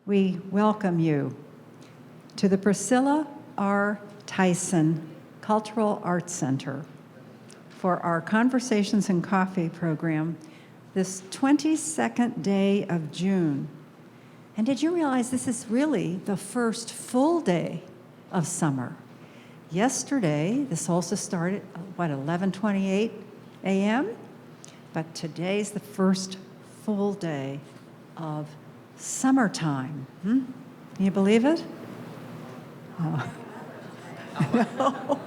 we welcome you to the Priscilla R. Tyson Cultural Arts Center for our Conversations and Coffee program this 22nd day of June. And did you realize this is really the first full day of summer? Yesterday, the solstice started at, 11:28 a.m.? But today's the first full day of summertime. Can you believe it? Oh. No.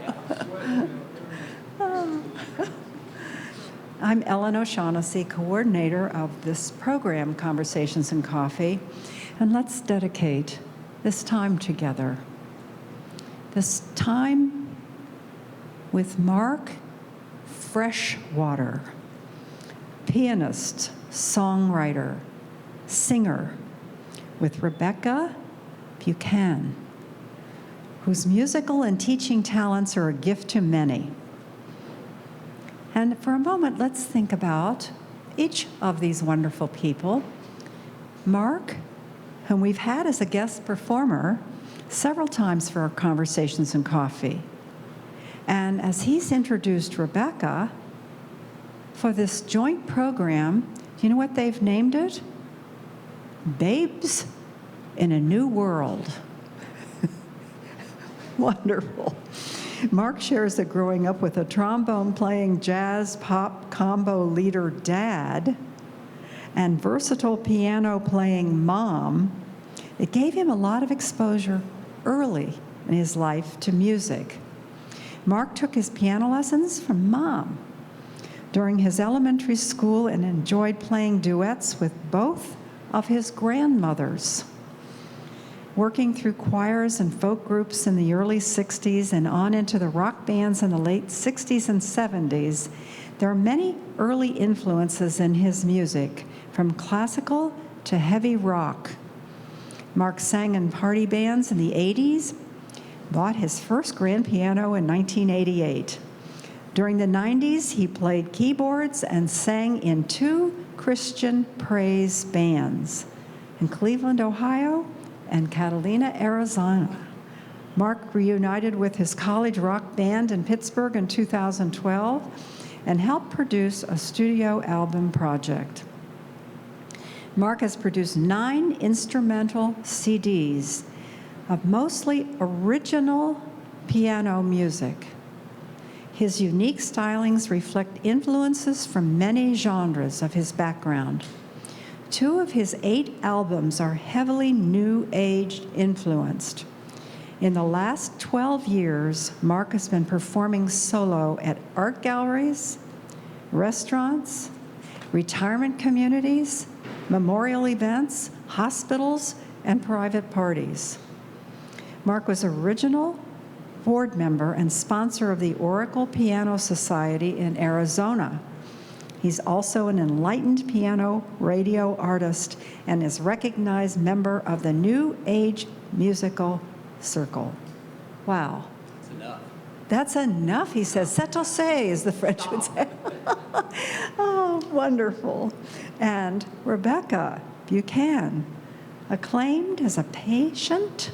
I'm Ellen O'Shaughnessy, coordinator of this program, Conversations and Coffee, and let's dedicate this time together. This time with Mark Freshwater, pianist, songwriter, singer, with Rebecca Buchan, whose musical and teaching talents are a gift to many. And for a moment, let's think about each of these wonderful people. Mark, whom we've had as a guest performer several times for our Conversations and Coffee. And as he's introduced Rebecca, for this joint program, do you know what they've named it? Babes in a New World. Wonderful. Mark shares that growing up with a trombone-playing jazz-pop combo leader dad and versatile piano-playing mom, it gave him a lot of exposure early in his life to music. Mark took his piano lessons from Mom during his elementary school and enjoyed playing duets with both of his grandmothers. Working through choirs and folk groups in the early 60s and on into the rock bands in the late 60s and 70s, there are many early influences in his music, from classical to heavy rock. Mark sang in party bands in the 80s, bought his first grand piano in 1988. During the 90s, he played keyboards and sang in 2 Christian praise bands in Cleveland, Ohio, and Catalina, Arizona. Mark reunited with his college rock band in Pittsburgh in 2012 and helped produce a studio album project. Mark has produced 9 instrumental CDs of mostly original piano music. His unique stylings reflect influences from many genres of his background. 2 of his 8 albums are heavily New Age influenced. In the last 12 years, Mark has been performing solo at art galleries, restaurants, retirement communities, memorial events, hospitals, and private parties. Mark was original board member and sponsor of the Oracle Piano Society in Arizona. He's also an enlightened piano radio artist and is recognized member of the New Age Musical Circle. Wow. That's enough. That's enough, he says. C'est assez, as the French would say. Oh, wonderful. And Rebecca Buchan, acclaimed as a patient,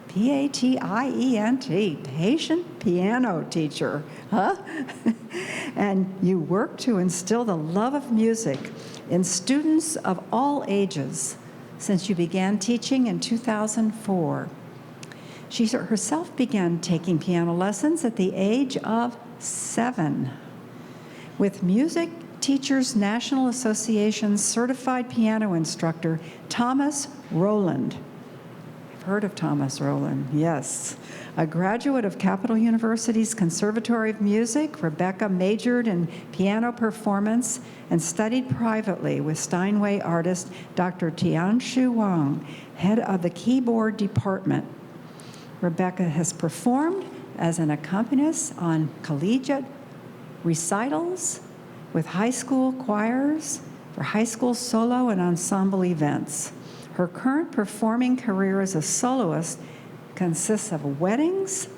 P-A-T-I-E-N-T, patient piano teacher, huh? And you work to instill the love of music in students of all ages since you began teaching in 2004. She herself began taking piano lessons at the age of 7. With Music Teachers National Association's certified piano instructor, Thomas Rowland. Heard of Thomas Rowland? Yes. A graduate of Capital University's Conservatory of Music, Rebecca majored in piano performance and studied privately with Steinway artist Dr. Tianshu Wang, head of the keyboard department. Rebecca has performed as an accompanist on collegiate recitals with high school choirs for high school solo and ensemble events. Her current performing career as a soloist consists of weddings,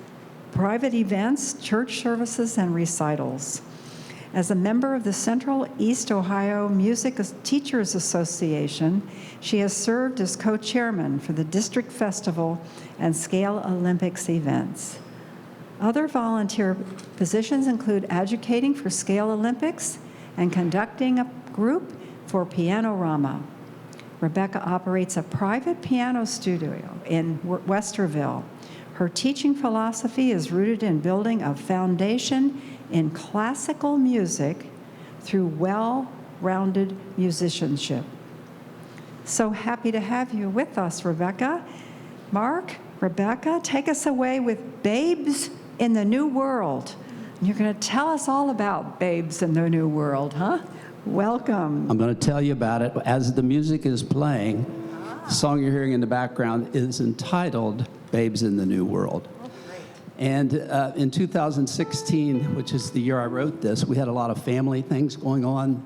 private events, church services, and recitals. As a member of the Central East Ohio Music Teachers Association, she has served as co-chairman for the District Festival and Scale Olympics events. Other volunteer positions include advocating for Scale Olympics and conducting a group for Pianorama. Rebecca operates a private piano studio in Westerville. Her teaching philosophy is rooted in building a foundation in classical music through well-rounded musicianship. So happy to have you with us, Rebecca. Mark, Rebecca, take us away with Babes in the New World. You're going to tell us all about Babes in the New World, huh? Welcome. I'm going to tell you about it. As the music is playing, the song you're hearing in the background is entitled Babes in the New World. And in 2016, which is the year I wrote this, we had a lot of family things going on,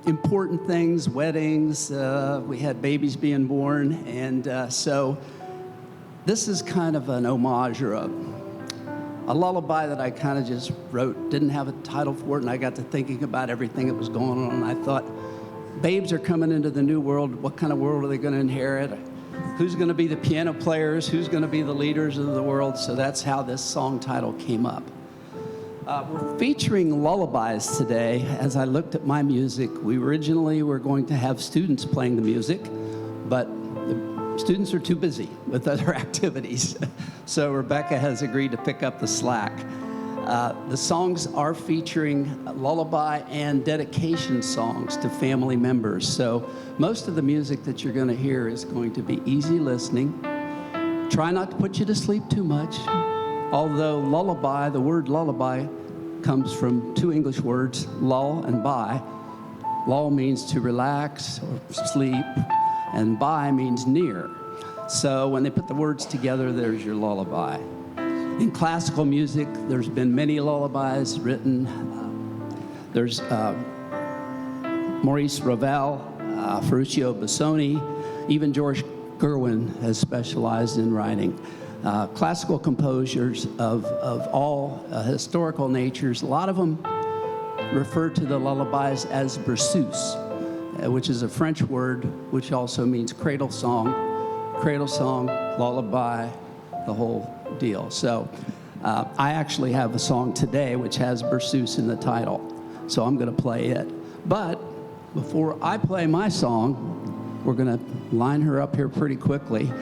important things, weddings, we had babies being born, and so this is kind of an homage or a lullaby that I kind of just wrote, didn't have a title for it, and I got to thinking about everything that was going on, and I thought, babes are coming into the new world. What kind of world are they going to inherit? Who's going to be the piano players? Who's going to be the leaders of the world? So that's how this song title came up. We're featuring lullabies today. As I looked at my music, we originally were going to have students playing the music, but the students are too busy with other activities. So Rebecca has agreed to pick up the slack. The songs are featuring lullaby and dedication songs to family members. So most of the music that you're going to hear is going to be easy listening. Try not to put you to sleep too much. Although lullaby, the word lullaby comes from two English words, lull and by. Lull means to relax or sleep, and by means near. So when they put the words together, there's your lullaby. In classical music, there's been many lullabies written. There's Maurice Ravel, Ferruccio Busoni, even George Gerwin has specialized in writing. Classical composers of all historical natures, a lot of them refer to the lullabies as berceuse, which is a French word which also means cradle song, lullaby, the whole deal. So I actually have a song today which has berceuse in the title, so I'm going to play it. But before I play my song, we're going to line her up here pretty quickly.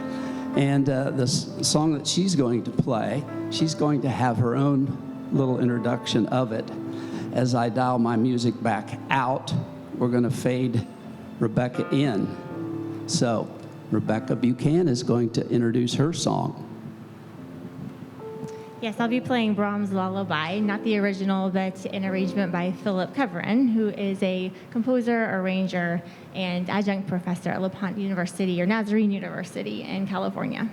And this song that she's going to play, she's going to have her own little introduction of it. As I dial my music back out, we're going to fade Rebecca in. So Rebecca Buchan is going to introduce her song. Yes, I'll be playing Brahms' Lullaby, not the original, but an arrangement by Philip Coverin, who is a composer, arranger, and adjunct professor at LaPont University, or Nazarene University in California.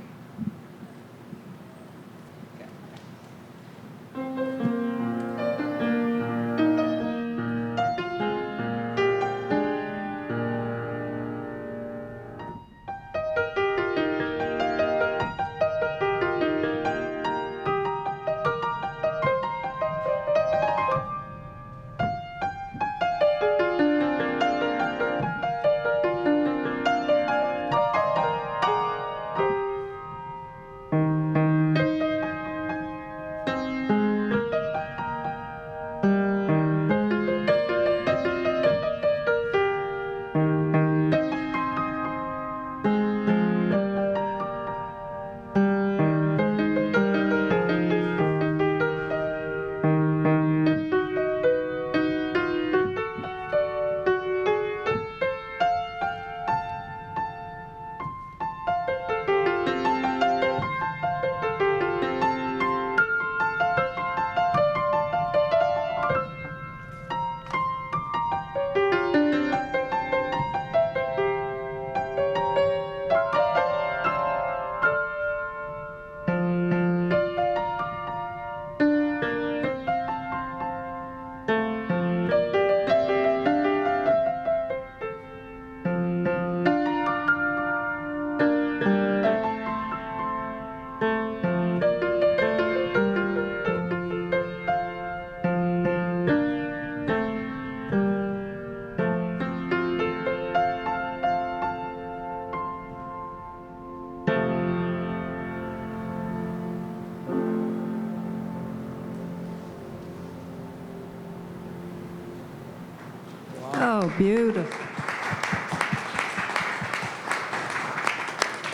beautiful.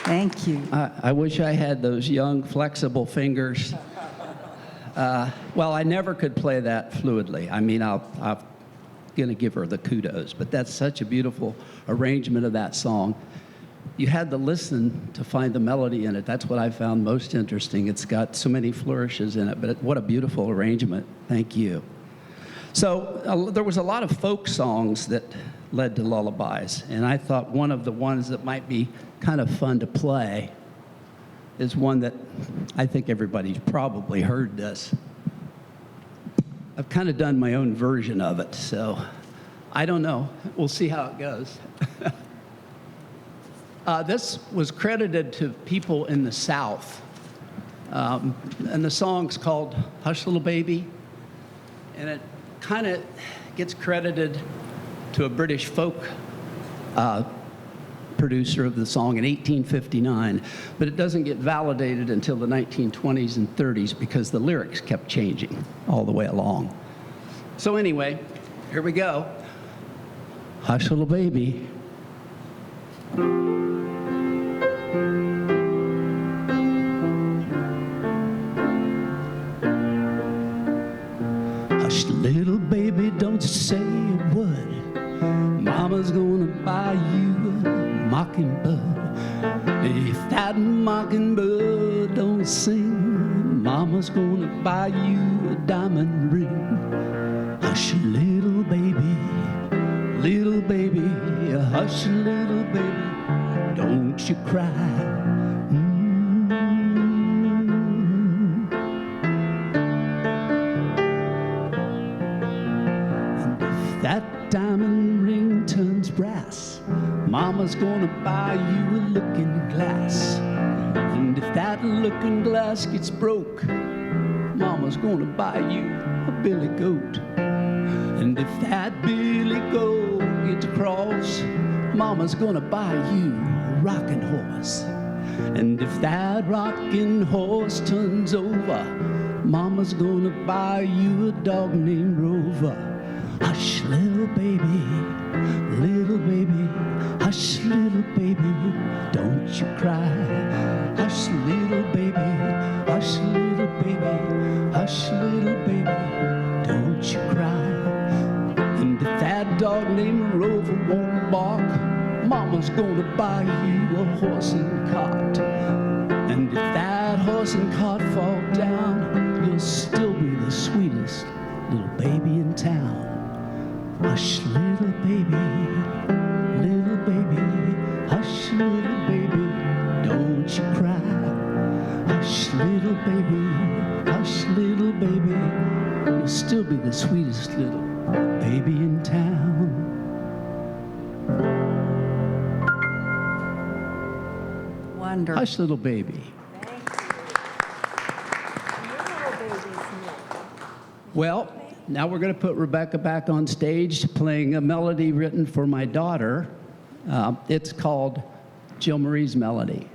Thank you. I wish I had those young, flexible fingers. Well, I never could play that fluidly. I mean, I'm going to give her the kudos, but that's such a beautiful arrangement of that song. You had to listen to find the melody in it. That's what I found most interesting. It's got so many flourishes in it, but what a beautiful arrangement. Thank you. So there was a lot of folk songs that led to lullabies, and I thought one of the ones that might be kind of fun to play is one that I think everybody's probably heard this. I've kind of done my own version of it, so I don't know. We'll see how it goes. This was credited to people in the South, and the song's called Hush Little Baby, and it kind of gets credited to a British folk producer of the song in 1859, but it doesn't get validated until the 1920s and 30s because the lyrics kept changing all the way along. So anyway, here we go. Hush Little Baby. Hush, little baby, don't say a word. Mama's gonna buy you a mockingbird. If that mockingbird don't sing, Mama's gonna buy you a diamond ring. Hush, little baby, hush, little baby, don't you cry. That diamond ring turns brass, Mama's gonna buy you a looking glass. And if that looking glass gets broke, Mama's gonna buy you a billy goat. And if that billy goat gets cross, Mama's gonna buy you a rocking horse. And if that rocking horse turns over, Mama's gonna buy you a dog named Rover. Hush, little baby, hush, little baby, don't you cry. Hush, little baby, hush, little baby, hush, little baby, don't you cry. And if that dog named Rover won't bark, Mama's gonna buy you a horse and cart. And if that horse and cart fall down, you'll still be the sweetest little baby in town. Hush, little baby, hush, little baby, don't you cry. Hush, little baby, you'll still be the sweetest little baby in town. Wonderful. Hush, little baby. Well, now we're going to put Rebecca back on stage playing a melody written for my daughter. It's called Jill Marie's Melody.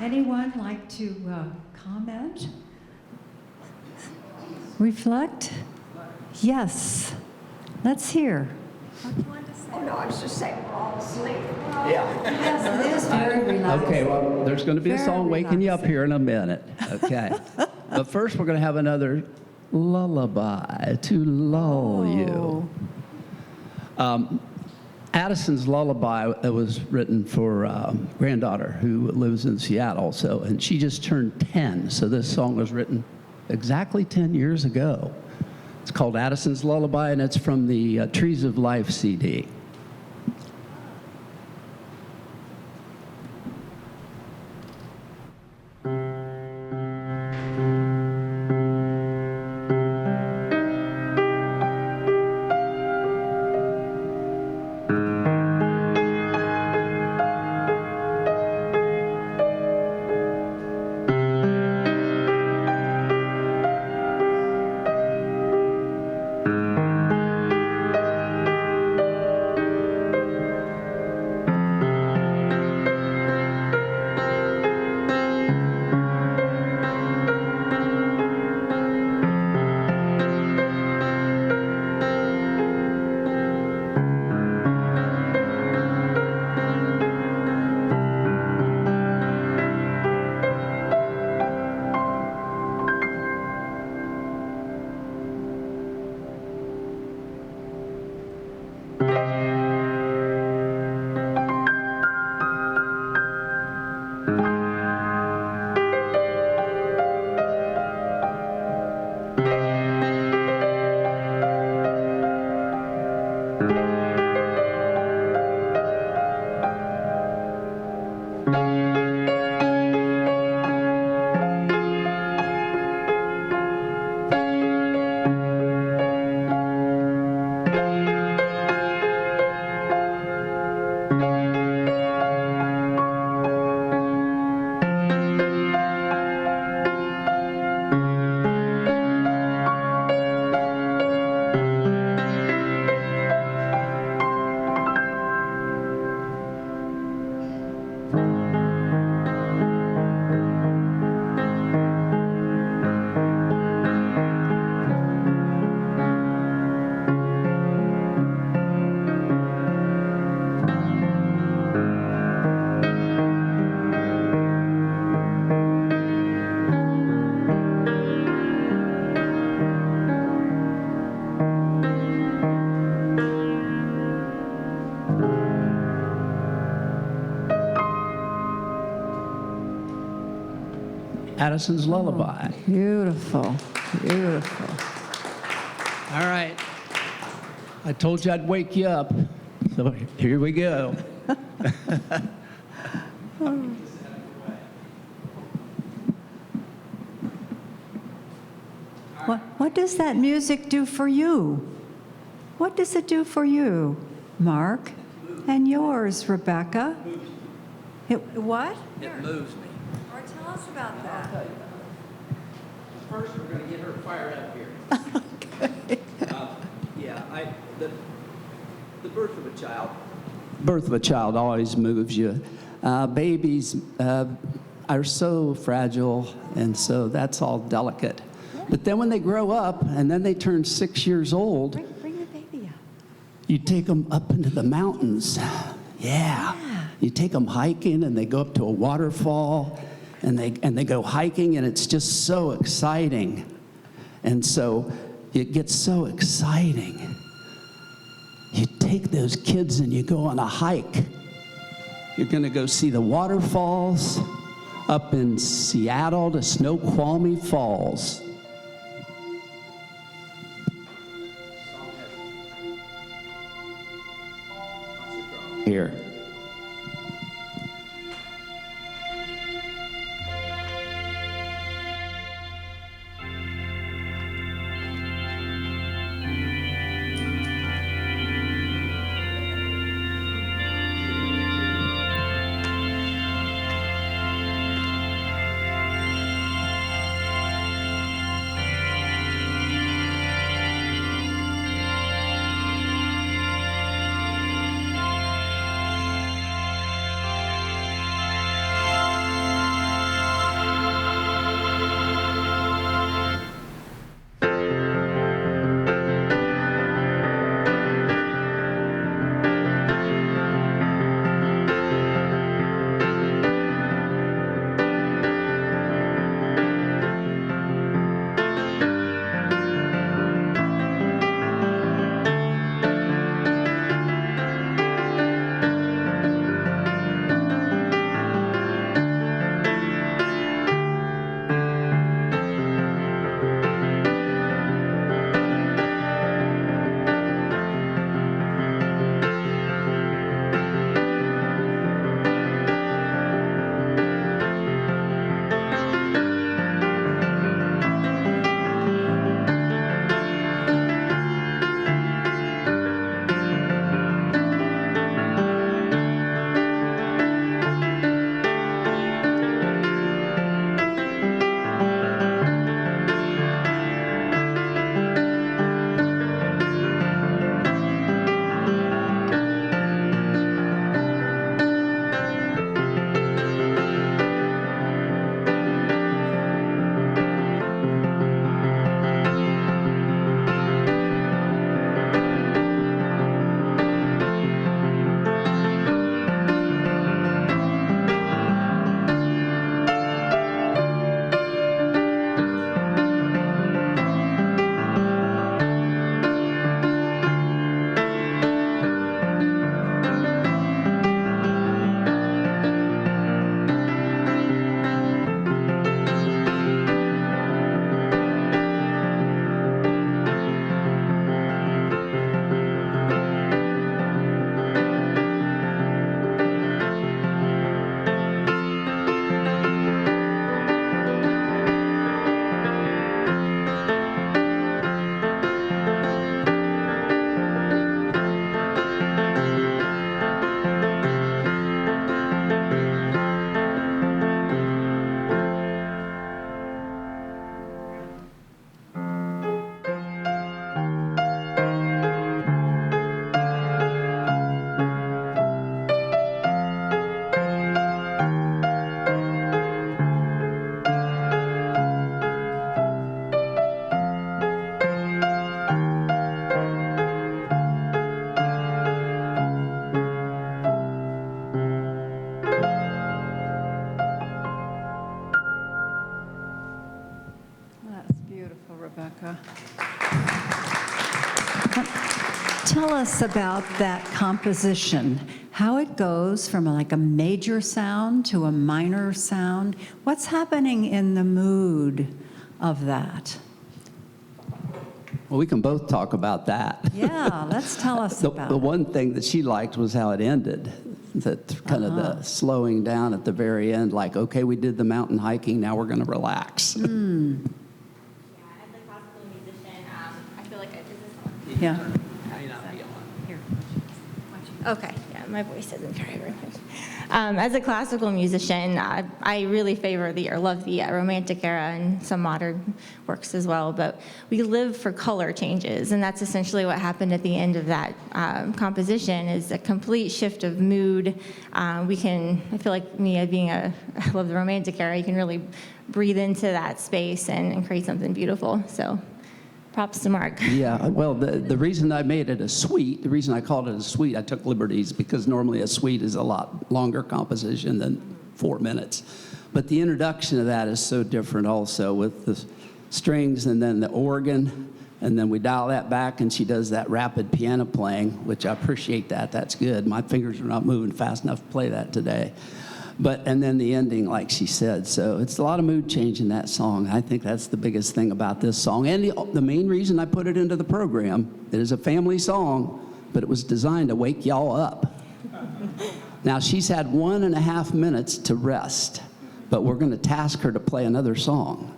Anyone like to comment? Reflect? Yes. Let's hear. Oh, no, I was just saying we're all asleep. Yes, it is very relaxing. Okay, well, there's going to be a Very song waking you up here in a minute. Okay. But first, we're going to have another lullaby to lull you. Addison's lullaby that was written for granddaughter who lives in Seattle. And she just turned 10. So this song was written exactly 10 years ago. It's called Addison's Lullaby, and it's from the Trees of Life CD. Addison's Lullaby. Beautiful, beautiful. All right. I told you I'd wake you up. So here we go. What does that music do for you? What does it do for you, Mark? And yours, Rebecca? What? It moves me. Or tell us about that. First, we're going to get her fired up here. Okay. The birth of a child. Birth of a child always moves you. Babies are so fragile, and so that's all delicate. But then when they grow up, and then they turn 6 years old, Bring the baby up. you take them up into the mountains. Yeah. You take them hiking, and they go up to a waterfall, and they go hiking, and it's just so exciting. And so it gets so exciting. You take those kids and you go on a hike. You're going to go see the waterfalls up in Seattle, to Snoqualmie Falls. Here. Beautiful, Rebecca. Tell us about that composition, how it goes from like a major sound to a minor sound. What's happening in the mood of that? Well, we can both talk about that. Yeah, let's tell us The about it. one thing that she liked was how it ended. That kind of the slowing down at the very end, like, okay, we did the mountain hiking, now we're going to relax. Yeah, as a classical musician, I feel like is this on? Yeah. Okay, yeah, my voice isn't very good. As a classical musician, I really favor love the Romantic era and some modern works as well, but we live for color changes, and that's essentially what happened at the end of that composition, is a complete shift of mood. I feel like I love the Romantic era, you can really breathe into that space and create something beautiful, so props to Mark. Yeah, well, the reason I made it a suite, the reason I called it a suite, I took liberties because normally a suite is a lot longer composition than 4 minutes. But the introduction of that is so different also, with the strings and then the organ, and then we dial that back and she does that rapid piano playing, which I appreciate that. That's good. My fingers are not moving fast enough to play that today. And then the ending, like she said. So it's a lot of mood change in that song. I think that's the biggest thing about this song. And the main reason I put it into the program, it is a family song, but it was designed to wake y'all up. Now, she's had 1.5 minutes to rest, but we're going to task her to play another song.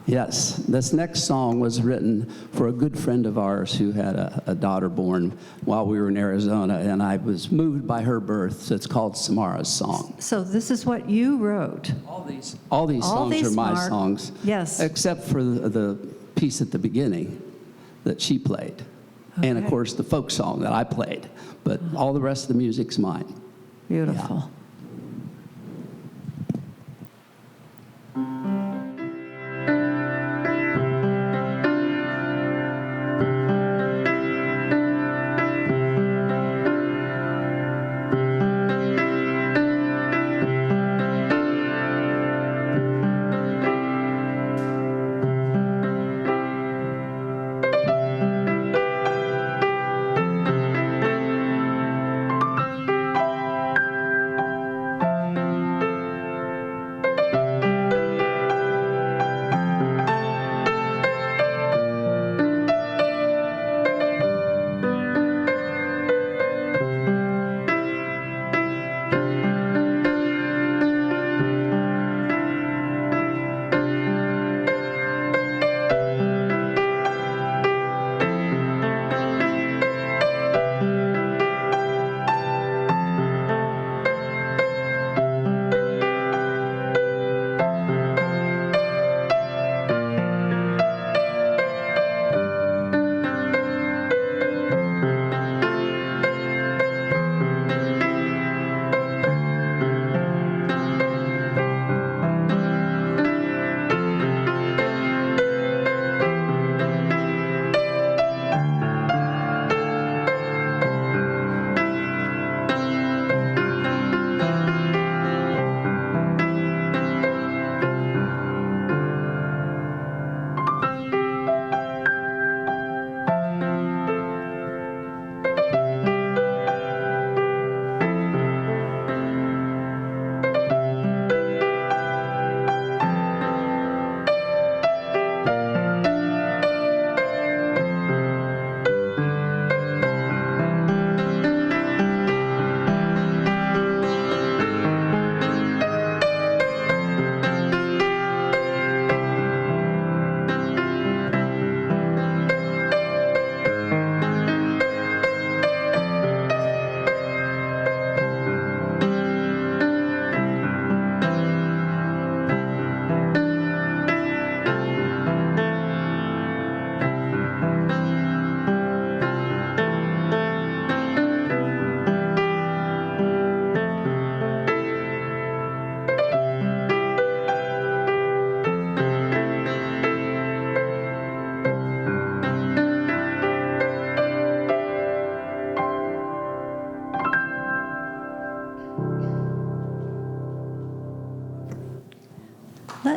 Yes, this next song was written for a good friend of ours who had a daughter born while we were in Arizona, and I was moved by her birth, so it's called Samara's Song. So this is what you wrote. All these songs are my Mark. songs, Yes. except for the piece at the beginning that she played, and of Okay. course the folk song that I played, but all the rest of the music's mine. Beautiful.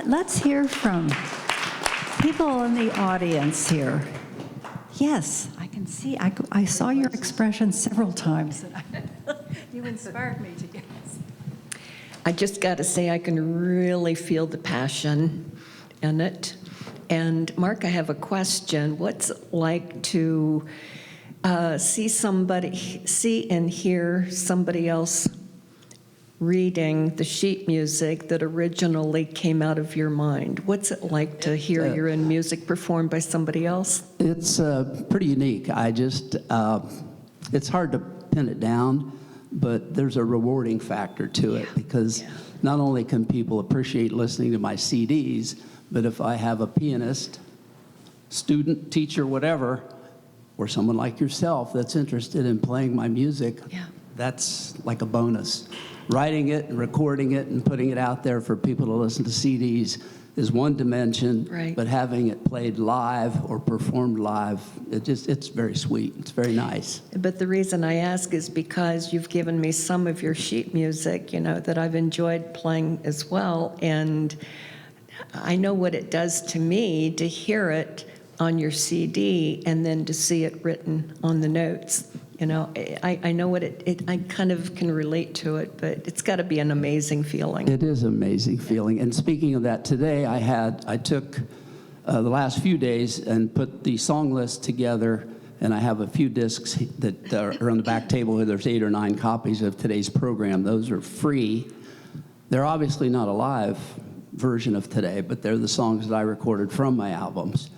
Let's hear from People in the audience here. Yes, I can see. I saw your expression several times. You inspired me to guess. I just got to say, I can really feel the passion in it. And Mark, I have a question. What's it like to see and hear somebody else reading the sheet music that originally came out of your mind? What's it like to hear your own music performed by somebody else? It's pretty unique. It's hard to pin it down, but there's a rewarding factor to it because not only can people appreciate listening to my CDs, but if I have a pianist, student, teacher, whatever, or someone like yourself that's interested in playing my music, that's like a bonus. Writing it and recording it and putting it out there for people to listen to CDs is one dimension, right. But having it played live or performed live, it's very sweet. It's very nice. But the reason I ask is because you've given me some of your sheet music, that I've enjoyed playing as well, and I know what it does to me to hear it on your CD and then to see it written on the notes. I know what I kind of can relate to it, but it's got to be an amazing feeling. It is an amazing feeling. And speaking of that, today I took the last few days and put the song list together, and I have a few discs that are on the back table where there's 8 or 9 copies of today's program. Those are free. They're obviously not a live version of today, but they're the songs that I recorded from my albums.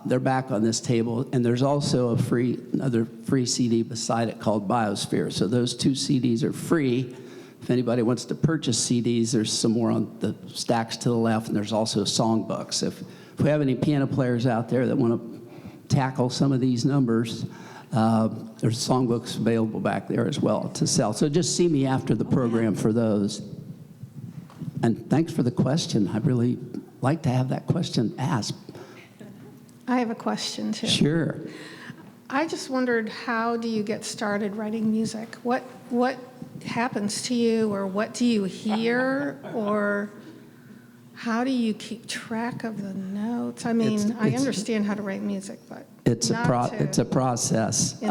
They're back on this table, and there's also another free CD beside it called Biosphere. So those 2 CDs are free. If anybody wants to purchase CDs, there's some more on the stacks to the left, and there's also songbooks. If we have any piano players out there that want to tackle some of these numbers, there's songbooks available back there as well to sell. So just see me after the program for those. And thanks for the question. I really like to have that question asked. I have a question, too. Sure. I just wondered, how do you get started writing music? What happens to you, or what do you hear, or how do you keep track of the notes? I mean, I understand how to write music, but it's a process.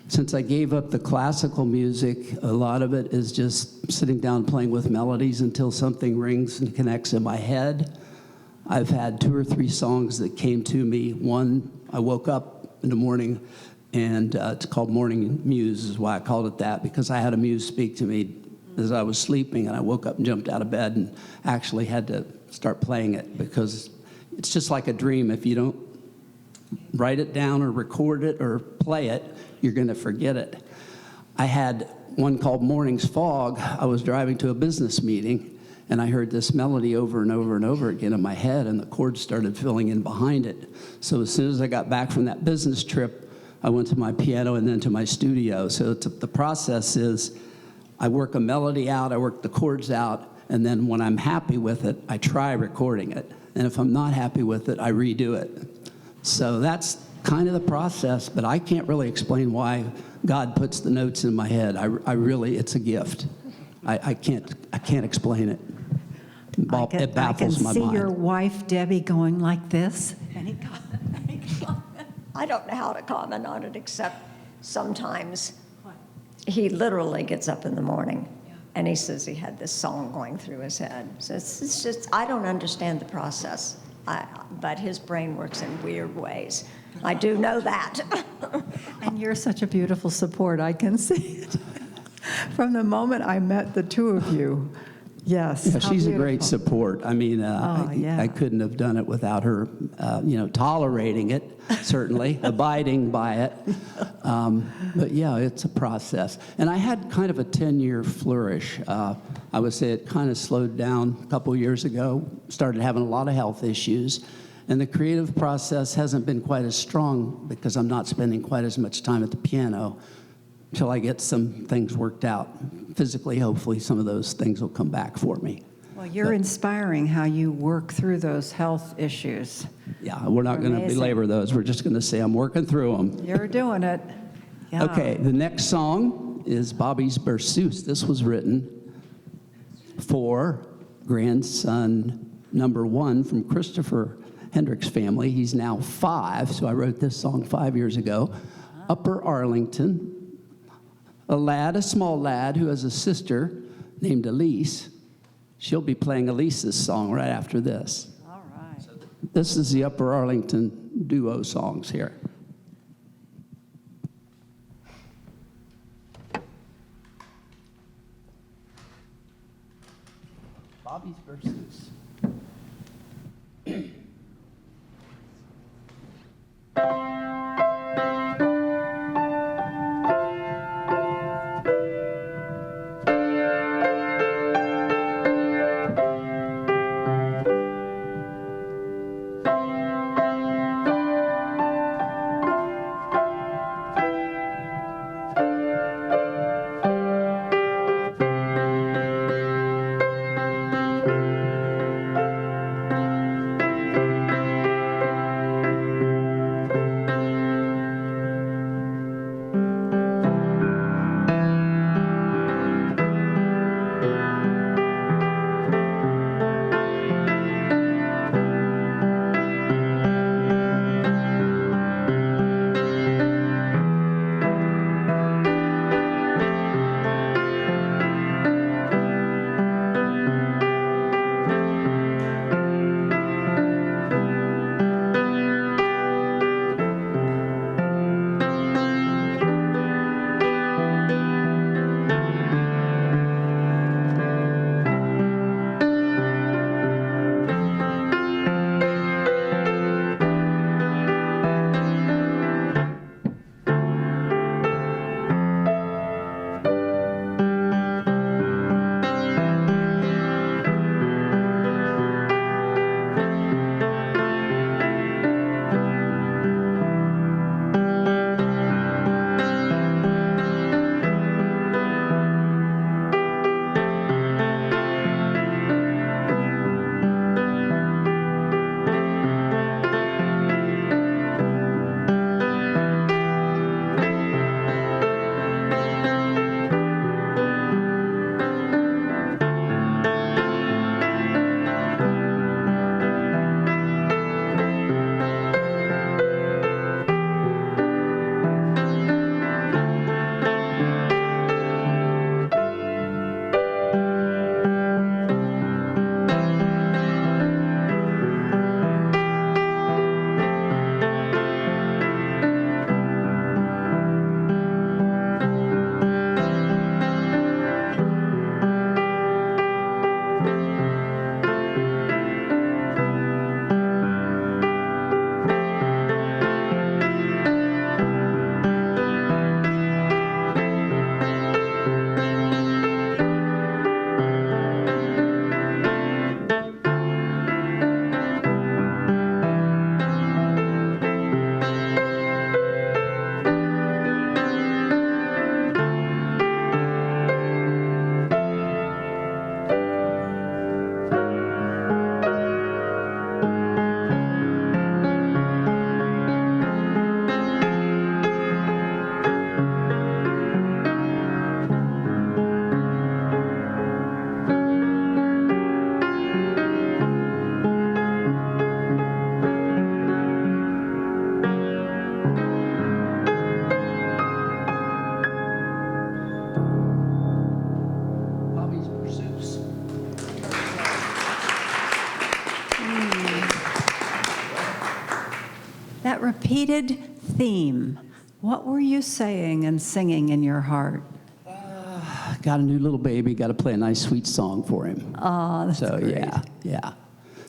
Since I gave up the classical music, a lot of it is just sitting down playing with melodies until something rings and connects in my head. I've had 2 or 3 songs that came to me. One, I woke up in the morning, and it's called Morning Muse, is why I called it that, because I had a muse speak to me as I was sleeping, and I woke up and jumped out of bed and actually had to start playing it, because it's just like a dream. If you don't write it down or record it or play it, you're going to forget it. I had one called Morning's Fog. I was driving to a business meeting, and I heard this melody over and over and over again in my head, and the chords started filling in behind it. So as soon as I got back from that business trip, I went to my piano and then to my studio. So the process is I work a melody out, I work the chords out, and then when I'm happy with it, I try recording it. And if I'm not happy with it, I redo it. So that's kind of the process, but I can't really explain why God puts the notes in my head. It's a gift. I can't explain it. It baffles my mind. I can see your wife, Debbie, going like this. I don't know how to comment on it, except sometimes he literally gets up in the morning and he says he had this song going through his head. So it's just, I don't understand the process, but his brain works in weird ways. I do know that. And you're such a beautiful support. I can see it. From the moment I met the 2 of you. Yes. Yeah, she's a great support. I mean, I couldn't have done it without her, tolerating it, certainly, abiding by it. But yeah, it's a process. And I had kind of a 10-year flourish. I would say it kind of slowed down a couple years ago, started having a lot of health issues. And the creative process hasn't been quite as strong because I'm not spending quite as much time at the piano until I get some things worked out. Physically, hopefully, some of those things will come back for me. Well, you're inspiring how you work through those health issues. Yeah, we're not going to belabor those. We're just going to say I'm working through them. You're doing it. Yeah. Okay, the next song is Bobby's Berceuse. This was written for grandson number 1 from Christopher Hendrix family. He's now 5, so I wrote this song 5 years ago. Upper Arlington, a small lad who has a sister named Elise. She'll be playing Elise's song right after this. All right. This is the Upper Arlington duo songs here. Bobby's verses. That repeated theme, what were you saying and singing in your heart? Got a new little baby, got to play a nice, sweet song for him. Oh, that's So, great. yeah.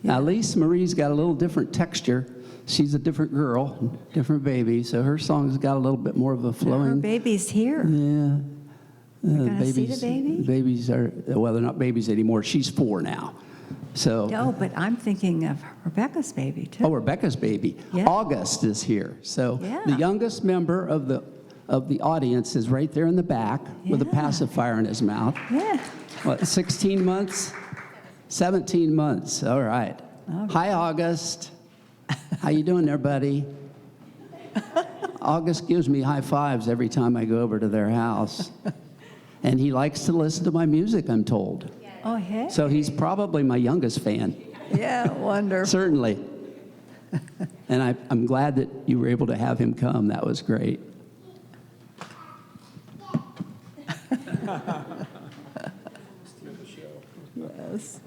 Now, Lisa Marie's got a little different texture. She's a different girl, different baby, so her song's got a little bit more of a Her flowing. baby's here. Yeah. gonna see the baby? Babies are, well, they're not babies anymore. She's 4 now. So, Oh, but I'm thinking of Rebecca's baby, too. oh, Rebecca's baby. Yeah. August is here. So Yeah. the youngest member of the audience is right there in the back with a Yeah. pacifier in his mouth. Yeah. What, 16 months? 17 months. All right. right. Hi, August. How you doing there, buddy? August gives me high fives every time I go over to their house. And he likes to listen to my music, I'm told. Oh, hey. So he's probably my youngest fan, Yeah, wonderful. certainly. And I'm glad that you were able to have him come. That was great. Yes.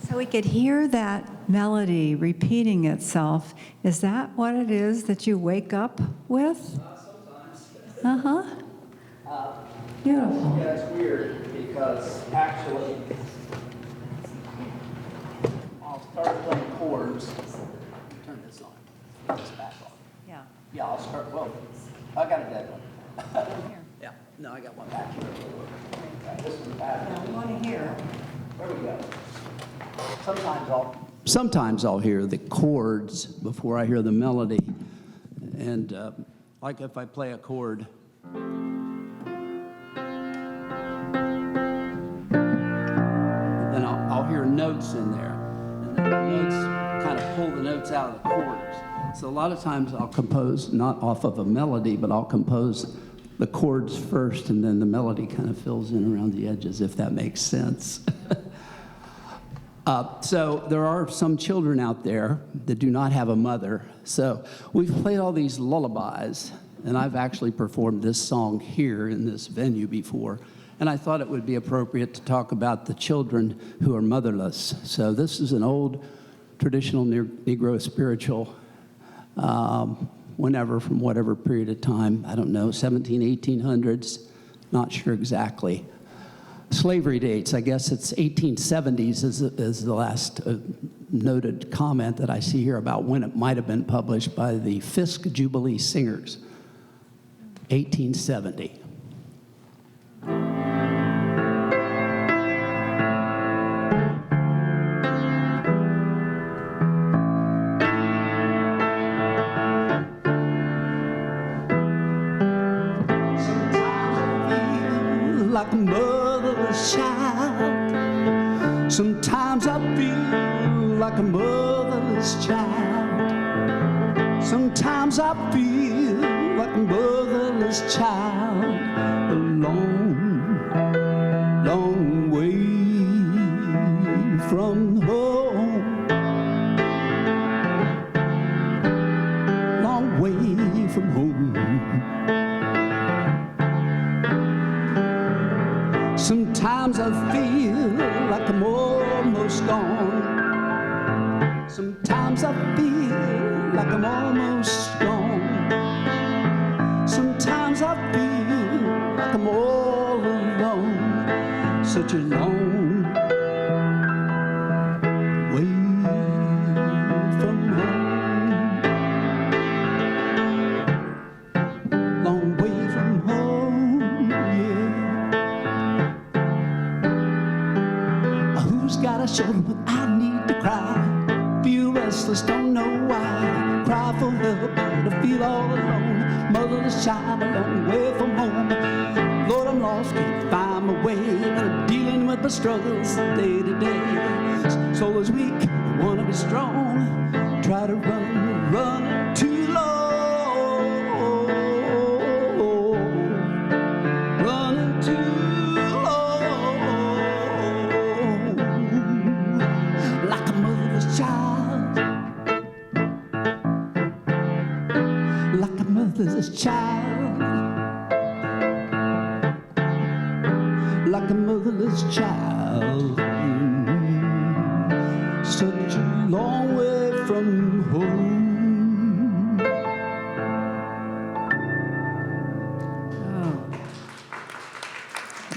So we could hear that melody repeating itself. Is that what it is that you wake up with? Sometimes. Uh-huh. Beautiful. Yeah, it's weird because actually, I'll start playing chords. Turn this on. Turn this back on. Yeah. Yeah, I'll start. Well, I got a dead one. Yeah. No, I got one back here. Okay, this one's back. Now we want to hear. There we go. Sometimes I'll hear the chords before I hear the melody. And like if I play a chord, then I'll hear notes in there. And then the notes kind of pull the notes out of the chords. So a lot of times I'll compose not off of a melody, but I'll compose the chords first, and then the melody kind of fills in around the edges, if that makes sense. So there are some children out there that do not have a mother. So we've played all these lullabies, and I've actually performed this song here in this venue before. And I thought it would be appropriate to talk about the children who are motherless. So this is an old traditional Negro spiritual, whenever, from whatever period of time, I don't know, 1800s, not sure exactly. Slavery dates, I guess it's 1870s is the last noted comment that I see here about when it might have been published by the Fisk Jubilee Singers, 1870. like a motherless child. Sometimes I feel like a motherless child. Sometimes I feel like a motherless child. A long, long way from home. Long way from home. Sometimes I feel like I'm almost gone. Sometimes I feel like I'm almost gone. Sometimes I feel like I'm all alone. Such a long way from home. Long way from home, yeah. Who's got a shoulder when I need to cry? Feel restless, don't know why. Cry for help, but I feel all alone. Motherless child, a long way from home. Lord, I'm lost, can't find my way. I'm dealing with my struggles day to day. Soul is weak, I wanna be strong. Try to run too low. Running too low. Like a motherless child. Like a motherless child. Like a motherless child. Such a long way from home.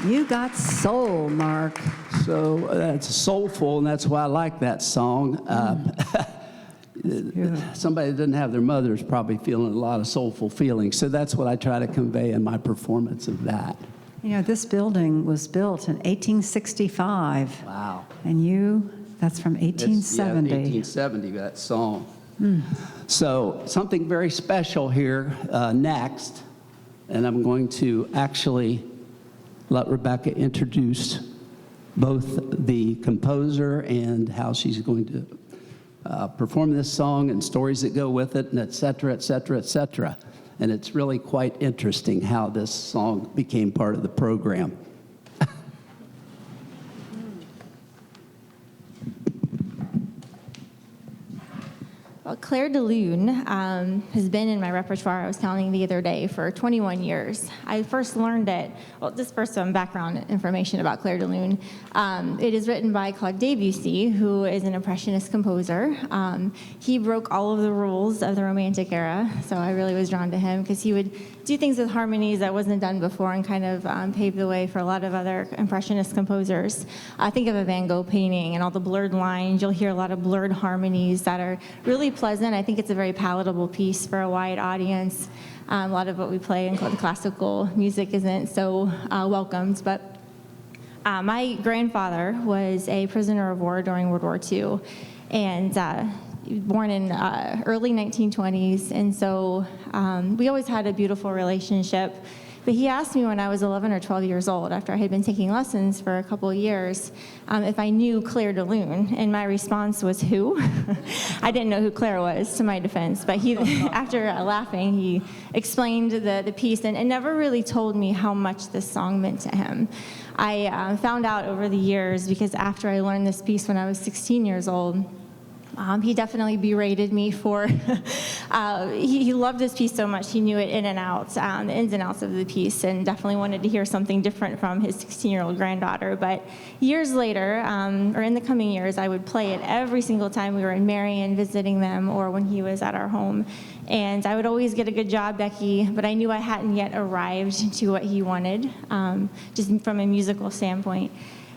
You got soul, Mark. So that's soulful, and that's why I like that song. Somebody that doesn't have their mother is probably feeling a lot of soulful feelings. So that's what I try to convey in my performance of that. You know, this building was built in 1865. Wow. And that's from It's, 1870. 1870, that song. So something very special here next, and I'm going to actually let Rebecca introduce both the composer and how she's going to perform this song and stories that go with it, and et cetera, et cetera, et cetera. And it's really quite interesting how this song became part of the program. Well, Claire de Lune has been in my repertoire, I was counting the other day, for 21 years. I first learned it, well, just first some background information about Claire de Lune. It is written by Claude Debussy, who is an Impressionist composer. He broke all of the rules of the Romantic era, so I really was drawn to him because he would do things with harmonies that wasn't done before and kind of paved the way for a lot of other Impressionist composers. Think of a Van Gogh painting and all the blurred lines. You'll hear a lot of blurred harmonies that are really pleasant. I think it's a very palatable piece for a wide audience. A lot of what we play in classical music isn't so welcomed, but my grandfather was a prisoner of war during World War II, and born in early 1920s, and so we always had a beautiful relationship. But he asked me when I was 11 or 12 years old, after I had been taking lessons for a couple of years, if I knew Claire de Lune, and my response was, who? I didn't know who Claire was, to my defense, but he, after laughing, he explained the piece and never really told me how much this song meant to him. I found out over the years, because after I learned this piece when I was 16 years old, he definitely berated me for, he loved this piece so much, he knew it in and out, the ins and outs of the piece, and definitely wanted to hear something different from his 16-year-old granddaughter. But years later, or in the coming years, I would play it every single time we were in Marion visiting them, or when he was at our home. And I would always get a good job, Becky, but I knew I hadn't yet arrived to what he wanted, just from a musical standpoint.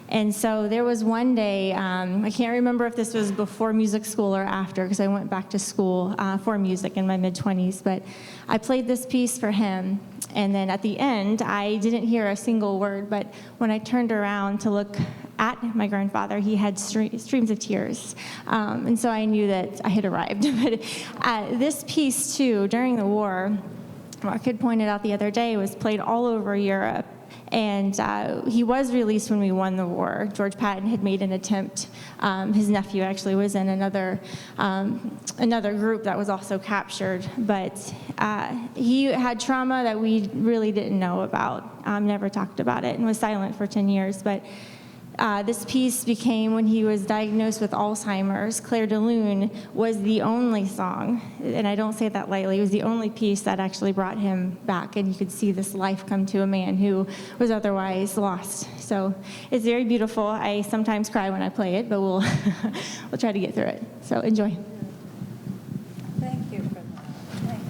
And so there was one day, I can't remember if this was before music school or after, because I went back to school for music in my mid-20s, but I played this piece for him, and then at the end, I didn't hear a single word, but when I turned around to look at my grandfather, he had streams of tears, and so I knew that I had arrived. But this piece, too, during the war, Mark had pointed out the other day, was played all over Europe. And he was released when we won the war. George Patton had made an attempt. His nephew actually was in another group that was also captured. But he had trauma that we really didn't know about, never talked about it, and was silent for 10 years. But this piece became, when he was diagnosed with Alzheimer's, Claire de Lune was the only song, and I don't say that lightly, it was the only piece that actually brought him back, and you could see this life come to a man who was otherwise lost. So it's very beautiful. I sometimes cry when I play it, but we'll try to get through it. So enjoy. Thank you for that. Thank you.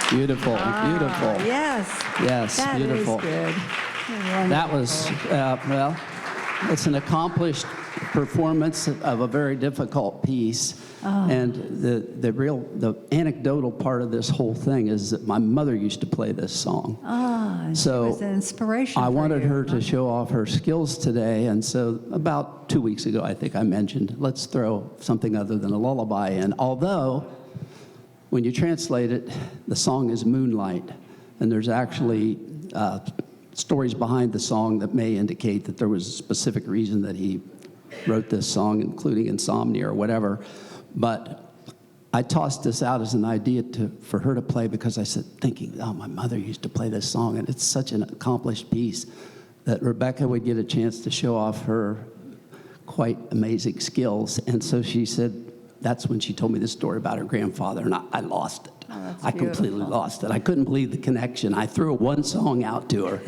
Beautiful, beautiful. Yes. Yes, That beautiful. is good. That was, well, it's an accomplished performance of a very difficult piece. And the anecdotal part of this whole thing is that my mother used to play this song. And So she was an inspiration I for wanted you, her to huh? show off her skills today, and so about 2 weeks ago, I think I mentioned, let's throw something other than a lullaby in. Although, when you translate it, the song is Moonlight, and there's actually stories behind the song that may indicate that there was a specific reason that he wrote this song, including insomnia or whatever. But I tossed this out as an idea for her to play because I said, thinking, oh, my mother used to play this song, and it's such an accomplished piece that Rebecca would get a chance to show off her quite amazing skills. And so she said, that's when she told me this story about her grandfather, and I lost it. I completely lost it. I couldn't believe the connection. I threw one song out to her,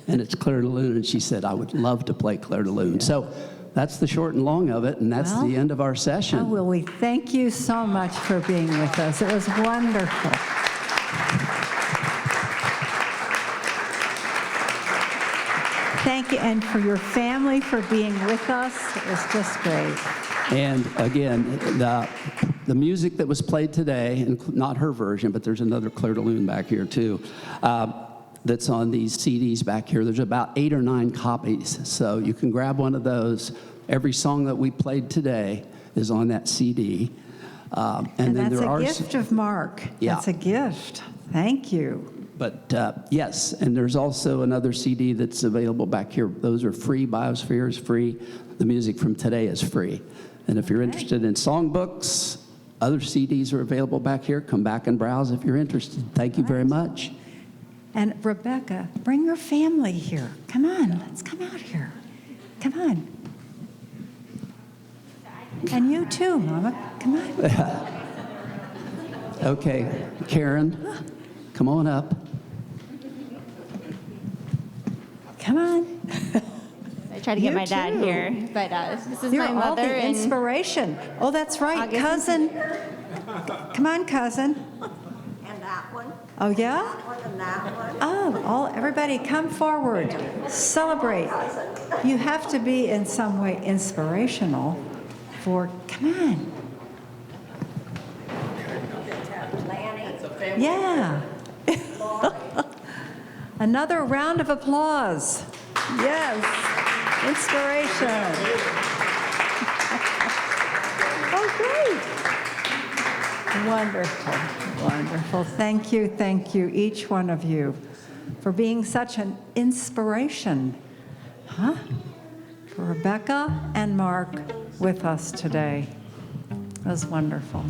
and it's Claire de Lune, and she said, I would love to play Claire de Lune. So that's the short and long of it, and that's the end of our session. Oh, well, we thank you so much for being with us. It was wonderful. Thank you, and for your family for being with us. It was just great. And again, the music that was played today, and not her version, but there's another Claire de Lune back here too, that's on these CDs back here. There's about 8 or 9 copies, so you can grab one of those. Every song that we played today is on that CD. And then that's there a are gift of Mark. Yeah. That's a gift. Thank you. But yes, and there's also another CD that's available back here. Those are free. Biosphere is free. The music from today is free. And if you're interested in songbooks, other CDs are available back here. Come back and browse if you're interested. Thank you very much. And Rebecca, bring your family here. Come on, let's come out here. Come on. And you too, Mama. Come on. Okay, Karen, come on up. Come on. I tried to get You my dad too. here, but this is You're my all mother the and inspiration. Oh, that's right, August. cousin. Come on, cousin. And that one, Oh, yeah? that one, and that one. Oh, everybody come forward. Celebrate. You have to be in some way inspirational for, come on. Yeah. Another round of applause. Yes. Inspiration. Oh, great. Wonderful, wonderful. Thank you, each one of you, for being such an inspiration, huh? For Rebecca and Mark with us today. It was wonderful.